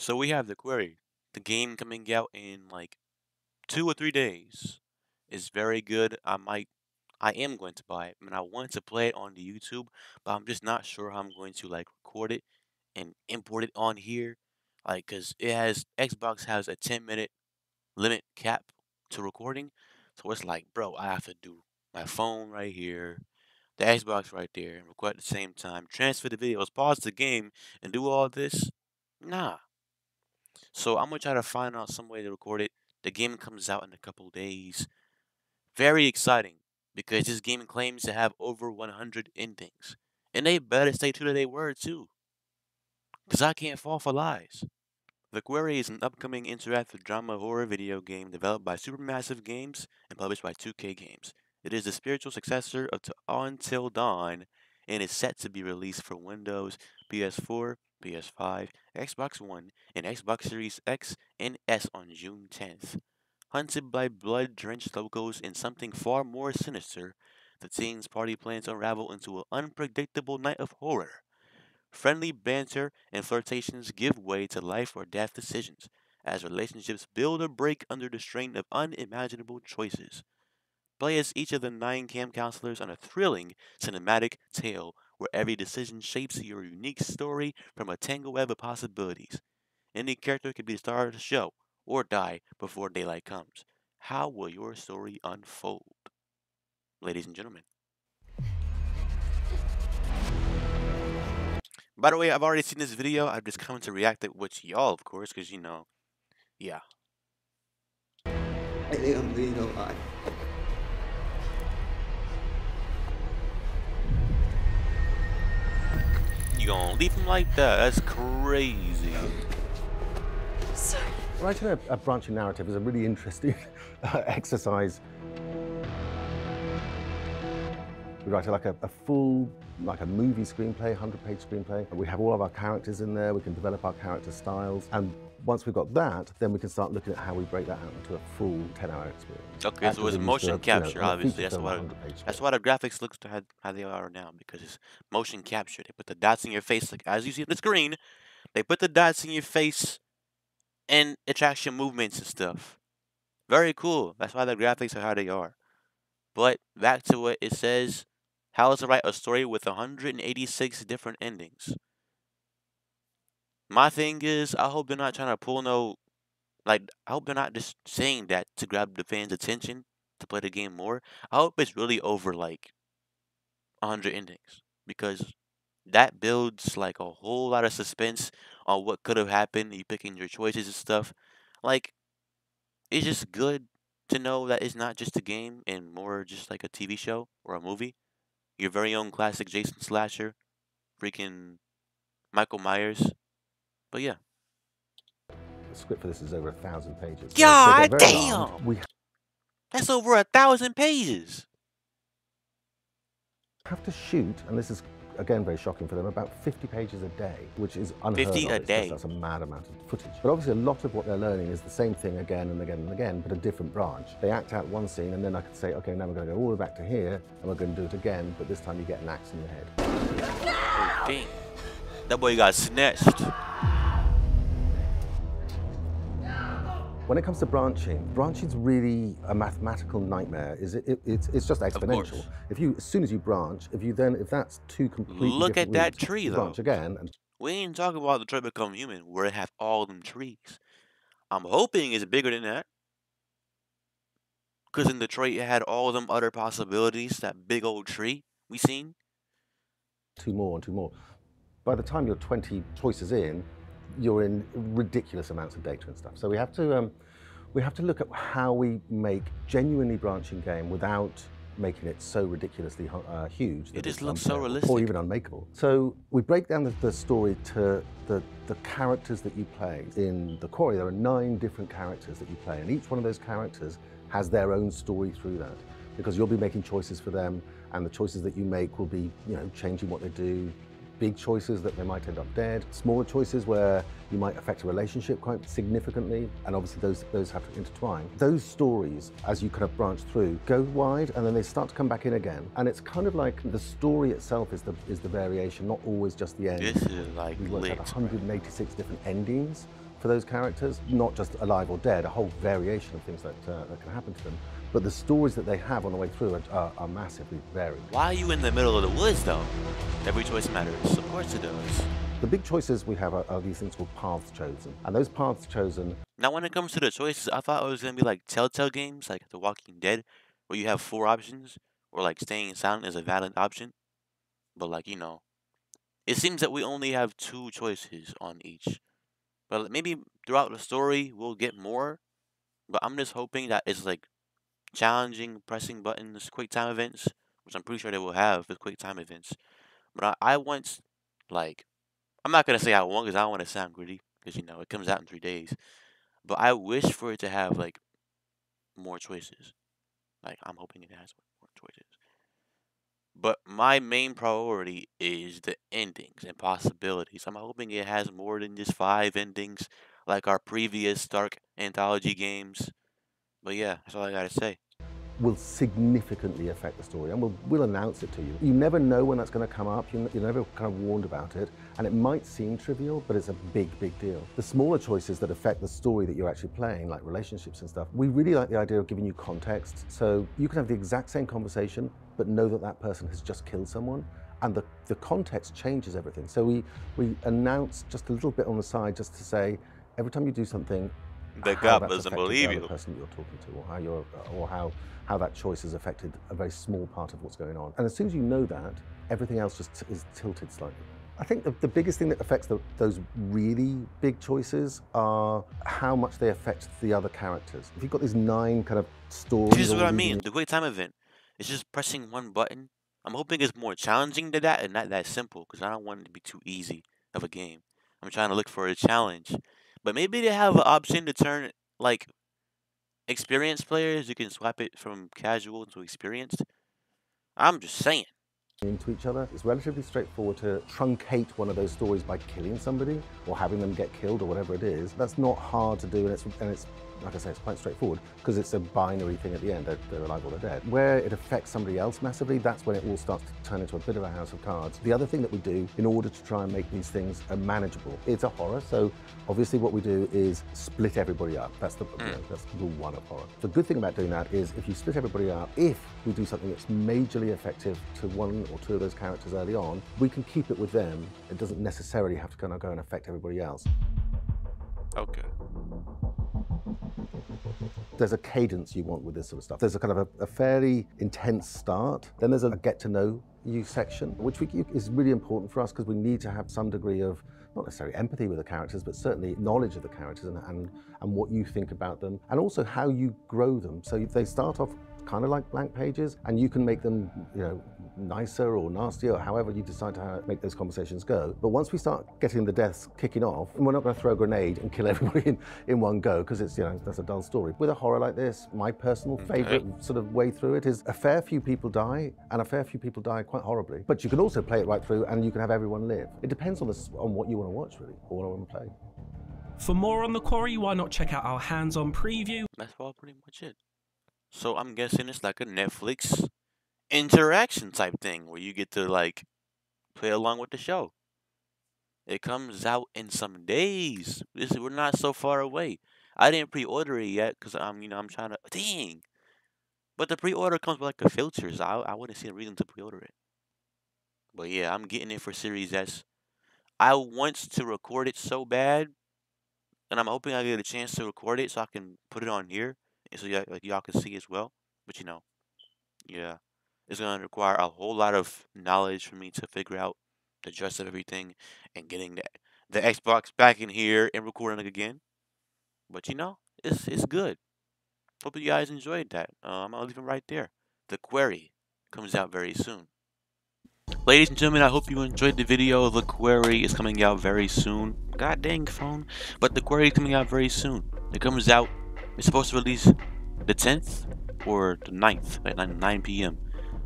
So we have the Quarry, the game coming out in like 2 or 3 days. It's very good. I am going to buy it. I mean, I want to play it on the YouTube, but I'm just not sure how I'm going to like record it and import it on here. Like, cause Xbox has a 10-minute limit cap to recording, so it's like, bro, I have to do my phone right here, the Xbox right there, and record at the same time, transfer the videos, pause the game, and do all this. Nah. So I'm gonna try to find out some way to record it. The game comes out in a couple days. Very exciting because this game claims to have over 100 endings, and they better stay true to their word too, cause I can't fall for lies. The Quarry is an upcoming interactive drama horror video game developed by Supermassive Games and published by 2K Games. It is the spiritual successor of Until Dawn and is set to be released for Windows, PS4, PS5, Xbox One, and Xbox Series X and S on June 10th. Hunted by blood-drenched locals and something far more sinister, the teen's party plans unravel into an unpredictable night of horror. Friendly banter and flirtations give way to life or death decisions as relationships build or break under the strain of unimaginable choices. Play as each of the 9 camp counselors on a thrilling cinematic tale where every decision shapes your unique story from a tangled web of possibilities. Any character can be the star of the show or die before daylight comes. How will your story unfold? Ladies and gentlemen. By the way, I've already seen this video. I've just come to react it with y'all, of course, because, yeah. I think I'm being alive. You gonna leave him like that? That's crazy. Sorry. Writing a branching narrative is a really interesting exercise. We write like a full, like a movie screenplay, 100-page screenplay. We have all of our characters in there. We can develop our character styles. And once we've got that, then we can start looking at how we break that out into a full 10-hour experience. Okay, so it's motion capture, obviously. That's why the graphics looks to how they are now, because it's motion capture. They put the dots in your face, like as you see on the screen. They put the dots in your face and it tracks your movements and stuff. Very cool. That's why the graphics are how they are. But back to what it says. How to write a story with 186 different endings. My thing is, I hope they're not trying to pull no, like, I hope they're not just saying that to grab the fans' attention to play the game more. I hope it's really over, like, 100 endings. Because that builds, like, a whole lot of suspense on what could have happened, you picking your choices and stuff. Like, it's just good to know that it's not just a game and more just like a TV show or a movie. Your very own classic Jason slasher, freaking Michael Myers. But yeah. The script for this is over 1,000 pages. God damn! That's over 1,000 pages. Have to shoot, and this is again very shocking for them, about 50 pages a day, which is unheard of. 50 a day. That's a mad amount of footage. But obviously a lot of what they're learning is the same thing again and again and again, but a different branch. They act out one scene and then I could say, okay, now we're going to go all the way back to here and we're going to do it again, but this time you get an axe in your head. Oh, dang. That boy got snatched. When it comes to branching's really a mathematical nightmare. It's just exponential. As soon as you branch, if that's two completely Look at that tree though. Branch again. We ain't talking about the Detroit Become Human where it have all them trees. I'm hoping it's bigger than that. Cause in Detroit it had all them other possibilities. That big old tree we seen. 2 more and 2 more. By the time you're 20 choices in, you're in ridiculous amounts of data and stuff. So we have to look at how we make genuinely branching game without making it so ridiculously huge. It just looks so realistic. Or even unmakeable. So we break down the story to the characters that you play. In the Quarry, there are 9 different characters that you play, and each one of those characters has their own story through that, because you'll be making choices for them, and the choices that you make will be, changing what they do. Big choices that they might end up dead, smaller choices where you might affect a relationship quite significantly, and obviously those have to intertwine. Those stories, as you kind of branch through, go wide and then they start to come back in again. And it's kind of like the story itself is the variation, not always just the end. This is like we worked out 186 different endings for those characters, not just alive or dead, a whole variation of things that can happen to them, but the stories that they have on the way through are massively varied. Why are you in the middle of the woods, though? Every choice matters. Of course it does. The big choices we have are these things called paths chosen. And those paths chosen... Now, when it comes to the choices, I thought it was going to be like Telltale games, like The Walking Dead, where you have 4 options, or like staying silent is a valid option. But like, you know, it seems that we only have 2 choices on each. But maybe throughout the story, we'll get more. But I'm just hoping that it's like challenging, pressing buttons, quick time events, which I'm pretty sure they will have with quick time events. But I want, like, I'm not going to say I want because I don't want to sound greedy, because, you know, it comes out in 3 days. But I wish for it to have, like, more choices. Like, I'm hoping it has more choices. But my main priority is the endings and possibilities. I'm hoping it has more than just 5 endings like our previous Stark anthology games. But yeah, that's all I gotta say. will significantly affect the story, and we'll announce it to you. You never know when that's going to come up, you're never kind of warned about it, and it might seem trivial, but it's a big, big deal. The smaller choices that affect the story that you're actually playing, like relationships and stuff, we really like the idea of giving you context, so you can have the exact same conversation, but know that that person has just killed someone, and the context changes everything. So we announce just a little bit on the side just to say, every time you do something, The how God that's doesn't affected believe the you. other person you're talking to, or how that choice has affected a very small part of what's going on. And as soon as you know that, everything else just is tilted slightly. I think the biggest thing that affects those really big choices are how much they affect the other characters. If you've got these 9 kind of stories... This is what I mean. leading... The quick time event. It's just pressing one button. I'm hoping it's more challenging than that and not that simple, because I don't want it to be too easy of a game. I'm trying to look for a challenge. But maybe they have an option to turn, like, experienced players. You can swap it from casual to experienced. I'm just saying. into each other. It's relatively straightforward to truncate one of those stories by killing somebody or having them get killed or whatever it is. That's not hard to do, and it's like I say, it's quite straightforward because it's a binary thing at the end. They're alive or they're dead. Where it affects somebody else massively, that's when it all starts to turn into a bit of a house of cards. The other thing that we do in order to try and make these things manageable, it's a horror, so obviously what we do is split everybody up. That's that's rule 1 of horror. The good thing about doing that is if you split everybody up, if we do something that's majorly effective to 1 or 2 of those characters early on, we can keep it with them. It doesn't necessarily have to kind of go and affect everybody else. Okay. There's a cadence you want with this sort of stuff. There's a kind of a fairly intense start. Then there's a get to know you section, which is really important for us because we need to have some degree of, not necessarily empathy with the characters, but certainly knowledge of the characters and what you think about them, and also how you grow them. So they start off kind of like blank pages, and you can make them, nicer or nastier, or however you decide to make those conversations go. But once we start getting the deaths kicking off, and we're not going to throw a grenade and kill everybody in one go, because it's, that's a dull story. With a horror like this, my personal favorite sort of way through it is a fair few people die, and a fair few people die quite horribly. But you can also play it right through, and you can have everyone live. It depends on what you want to watch, really, or what I want to play. For more on the Quarry, why not check out our hands-on preview? That's all pretty much it. So I'm guessing it's like a Netflix interaction type thing where you get to like play along with the show. It comes out in some days. We're not so far away. I didn't pre-order it yet because I'm trying to dang. But the pre-order comes with like the filters. I wouldn't see a reason to pre-order it. But yeah, I'm getting it for Series S. I want to record it so bad, and I'm hoping I get a chance to record it so I can put it on here, and so y'all can see as well. But yeah, it's gonna require a whole lot of knowledge for me to figure out the gist of everything and getting the Xbox back in here and recording it again. But it's good. Hope you guys enjoyed that. I'm gonna leave it right there. The Quarry comes out very soon. Ladies and gentlemen, I hope you enjoyed the video. The Quarry is coming out very soon. God dang phone. But the Quarry is coming out very soon. It comes out, it's supposed to release the 10th or the 9th at 9 p.m.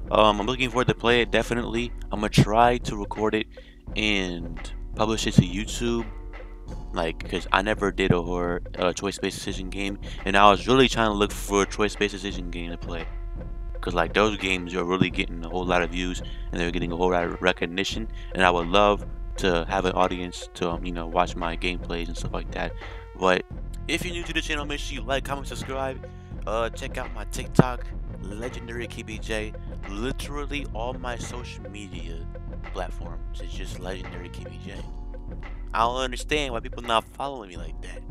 I'm looking forward to play it, definitely. I'm gonna try to record it and publish it to YouTube. Because I never did a horror choice-based decision game, and I was really trying to look for a choice-based decision game to play. Because like those games are really getting a whole lot of views and they're getting a whole lot of recognition, and I would love to have an audience to watch my gameplays and stuff like that. But if you're new to the channel, make sure you like, comment, subscribe. Check out my TikTok, Legendary KBJ. Literally all my social media platforms is just Legendary KBJ. I don't understand why people not following me like that.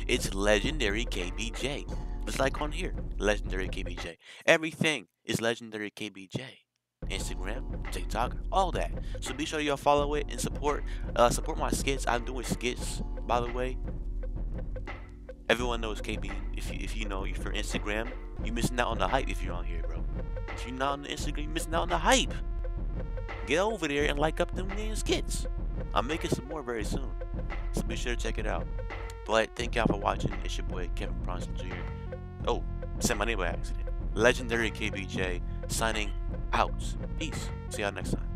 It's Legendary KBJ. Just like on here, Legendary KBJ. Everything is Legendary KBJ. Instagram, TikTok, all that. So be sure y'all follow it and support my skits. I'm doing skits, by the way. Everyone knows KB. If you know, for Instagram, you missing out on the hype if you're on here, bro. If you're not on the Instagram, you missing out on the hype. Get over there and like up them damn skits. I'm making some more very soon, so be sure to check it out. But thank y'all for watching. It's your boy Kevin Bronson Jr. Oh, said my name by accident. Legendary KBJ signing out. Peace. See y'all next time.